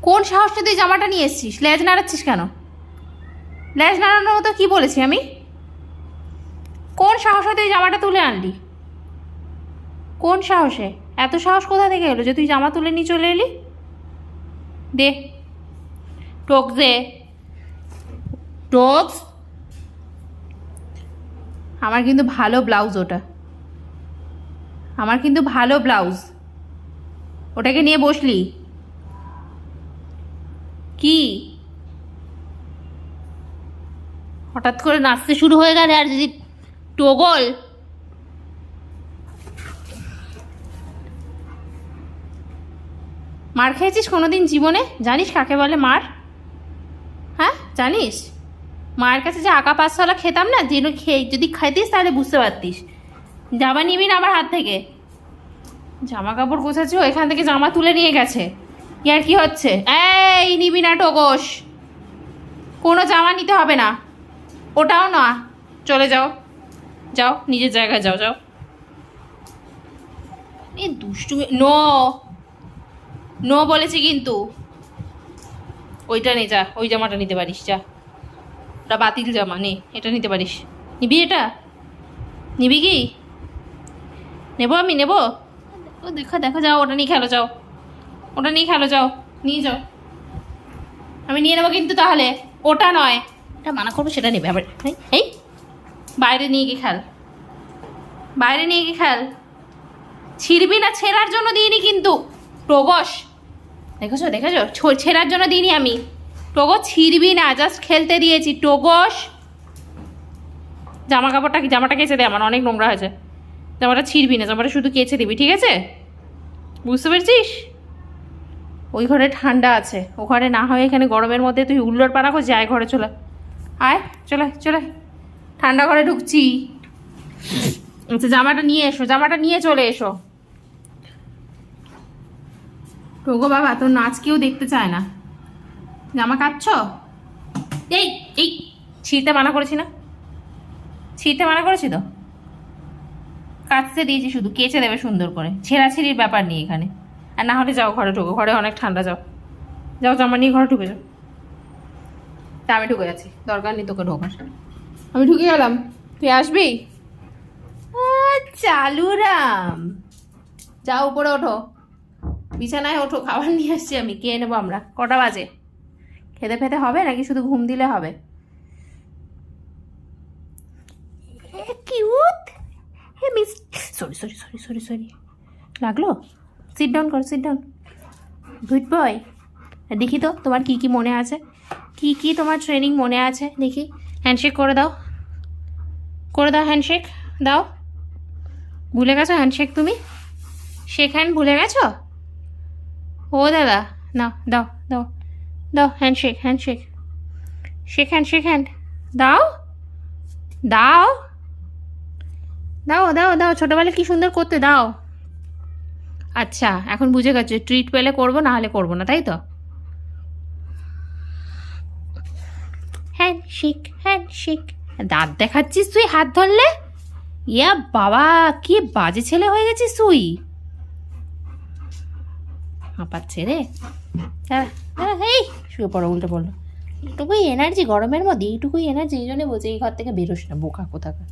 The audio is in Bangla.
কোন সাহসটা তুই জামাটা নিয়ে এসছিস? লেজ নাড়াচ্ছিস কেন? লেজ নাড়ানোর মতো কি বলেছি আমি? কোন সাহসে তুই জামাটা তুলে আনলি? কোন সাহসে? এত সাহস কোথা থেকে এলো যে তুই জামা তুলে নিয়ে চলে এলি? দে, টোক দে, টোকস। আমার কিন্তু ভালো ব্লাউজ ওটা, আমার কিন্তু ভালো ব্লাউজ। ওটাকে নিয়ে বসলি কি? হঠাৎ করে নাচতে শুরু হয়ে গেলে আর যদি টোগল। মার খেয়েছিস কোনোদিন জীবনে? জানিস কাকে বলে মার? হ্যাঁ জানিস? মায়ের কাছে যে আঁকা পাঁচশালা খেতাম না, যেন খেয়ে যদি খাইতিস তাহলে বুঝতে পারতিস। জামা নিবি না আমার হাত থেকে। জামা কাপড় গোছাচ্ছি, এখান থেকে জামা তুলে নিয়ে গেছে। ইয়ার কি হচ্ছে? এই নিবি না টোকস, কোনো জামা নিতে হবে না। ওটাও না, চলে যাও, যাও নিজের জায়গায় যাও, যাও। এই দুষ্টু, নো নো বলেছি কিন্তু। ওইটা নে, যা ওই জামাটা নিতে পারিস, যা। ওটা বাতিল জামা, নে এটা নিতে পারিস। নিবি এটা? নিবি কি? নেবো আমি, নেবো। ও দেখো দেখো, যাও ওটা নিয়ে খেলো, যাও ওটা নিয়ে খেলো, যাও নিয়ে যাও। আমি নিয়ে নেবো কিন্তু তাহলে। ওটা নয়, এটা মানা করবো সেটা নেবে আবার। এই বাইরে নিয়ে গিয়ে খেল, বাইরে নিয়ে গিয়ে খেল। ছিড়বি না, ছেঁড়ার জন্য দিইনি কিন্তু। টোগস, দেখেছো দেখেছো, ছেঁড়ার জন্য দিইনি আমি। টোগো ছিড়বি না, জাস্ট খেলতে দিয়েছি। টোগস, জামা কাপড়টা কি, জামাটা কেচে দে, আমার অনেক নোংরা হয়েছে। জামাটা ছিড়বি না, জামাটা শুধু কেচে দিবি, ঠিক আছে? বুঝতে পেরেছিস? ওই ঘরে ঠান্ডা আছে, ও ঘরে না হয় এখানে গরমের মধ্যে তুই উল্লোর পাড়া কর। যায় ঘরে চলে আয়, চলে চলে, ঠান্ডা ঘরে ঢুকছি। আচ্ছা জামাটা নিয়ে এসো, জামাটা নিয়ে চলে এসো। টোগো বাবা, তোর নাচ কেউ দেখতে চায় না। জামা কাচ্ছ? এই এই ছিঁড়তে মানা করেছি না? ছিঁড়তে মানা করেছি তো? কাচতে দিয়েছি, শুধু কেচে দেবে সুন্দর করে। ছেঁড়াছিড়ির ব্যাপার নেই এখানে। আর না হলে যাও ঘরে ঢুকো, ঘরে অনেক ঠান্ডা, যাও যাও জামা নিয়ে ঘরে ঢুকে যাও। তা আমি ঢুকে যাচ্ছি, দরকার নেই তোকে ঢোকার। আমি ঢুকে গেলাম, তুই আসবি? চালু রাম, যাও উপরে ওঠো, বিছানায় ওঠো। খাবার নিয়ে আসছি আমি, খেয়ে নেবো আমরা। কটা বাজে? খেতে ফেতে হবে নাকি শুধু ঘুম দিলে হবে? Cute, hey miss, sorry sorry sorry sorry sorry, লাগলো? সিট ডাউন কর, সিট ডাউন। Good boy. দেখি তো তোমার কি কি মনে আছে, কি কি তোমার ট্রেনিং মনে আছে দেখি। হ্যান্ডশেক করে দাও, করে দাও হ্যান্ডশেক, দাও। ভুলে গেছো হ্যান্ডশেক তুমি? শেক হ্যান্ড ভুলে গেছো? ও দাদা, না দাও দাও দাও, handshake handshake, shake hand, shake hand, দাও দাও দাও দাও দাও। ছোটোবেলায় কি সুন্দর করতে, দাও। আচ্ছা এখন বুঝে গেছো, ট্রিট পেলে করবো, না হলে করবো না, তাই তো? Handshake handshake. দাঁত দেখাচ্ছিস তুই হাত ধরলে? ইয়া বাবা, কি বাজে ছেলে হয়ে গেছিস তুই। হাঁপাচ্ছে রে, এই শুয়ে পড়ো, উল্টে পড়লো। এইটুকুই এনার্জি গরমের মধ্যে, এইটুকুই এনার্জি, এই জন্য বলছে এই ঘর থেকে বেরোস না, বোকা কোথাকার।